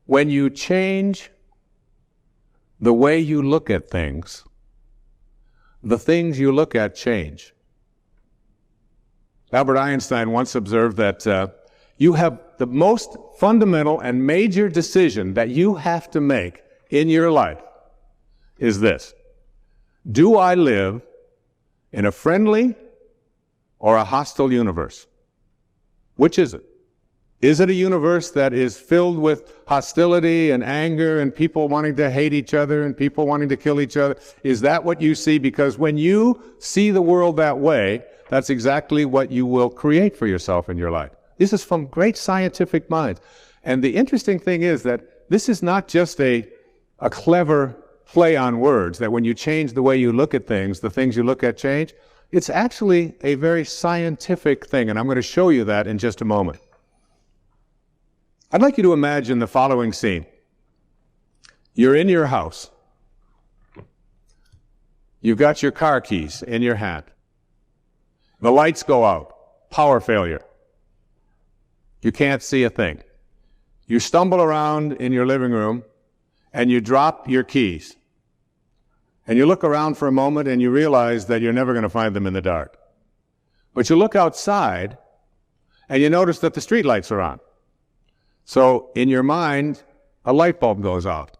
when you change the way you look at things, the things you look at change. Albert Einstein once observed that you have the most fundamental and major decision that you have to make in your life is this: do I live in a friendly or a hostile universe? Which is it? Is it a universe that is filled with hostility and anger and people wanting to hate each other and people wanting to kill each other? Is that what you see? Because when you see the world that way, that's exactly what you will create for yourself in your life. This is from great scientific minds. And the interesting thing is that this is not just a clever play on words, that when you change the way you look at things, the things you look at change. It's actually a very scientific thing, and I'm going to show you that in just a moment. I'd like you to imagine the following scene. You're in your house. You've got your car keys in your hand. The lights go out. Power failure. You can't see a thing. You stumble around in your living room and you drop your keys. And you look around for a moment and you realize that you're never going to find them in the dark. But you look outside and you notice that the street lights are on. So in your mind, a light bulb goes off.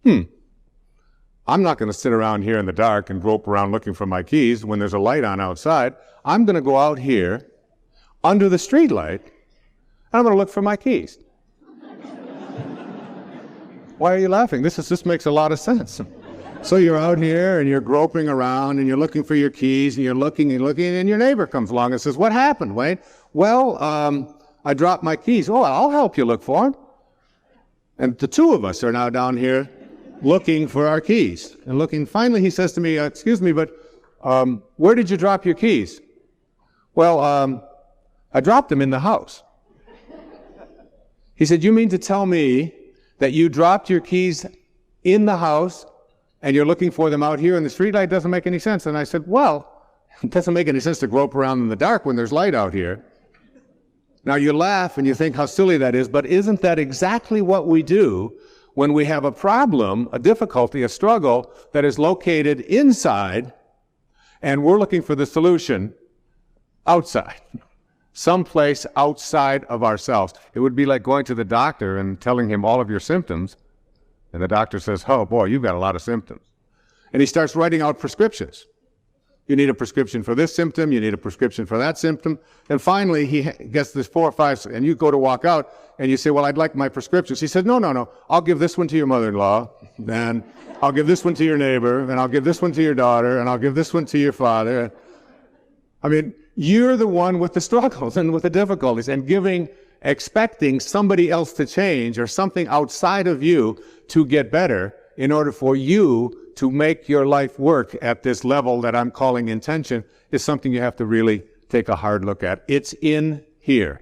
I'm not going to sit around here in the dark and grope around looking for my keys when there's a light on outside. I'm going to go out here under the street light and I'm going to look for my keys. Why are you laughing? This makes a lot of sense. So you're out here and you're groping around and you're looking for your keys and you're looking and your neighbor comes along and says, "What happened, Wayne?" "Well, I dropped my keys." "Oh, I'll help you look for them." And the two of us are now down here looking for our keys and looking. Finally, he says to me, "Excuse me, but where did you drop your keys?" "Well, I dropped them in the house." He said, "You mean to tell me that you dropped your keys in the house and you're looking for them out here in the street light? Doesn't make any sense." And I said, "Well, it doesn't make any sense to grope around in the dark when there's light out here." Now you laugh and you think how silly that is, but isn't that exactly what we do when we have a problem, a difficulty, a struggle that is located inside and we're looking for the solution outside? Someplace outside of ourselves. It would be like going to the doctor and telling him all of your symptoms, and the doctor says, "Oh boy, you've got a lot of symptoms." And he starts writing out prescriptions. You need a prescription for this symptom, you need a prescription for that symptom, and finally he gets this 4 or 5, and you go to walk out, and you say, "Well, I'd like my prescriptions." He said, No, I'll give this one to your mother-in-law, and I'll give this one to your neighbor, and I'll give this one to your daughter, and I'll give this one to your father. I mean, you're the one with the struggles and with the difficulties, and expecting somebody else to change or something outside of you to get better in order for you to make your life work at this level that I'm calling intention is something you have to really take a hard look at. It's in here.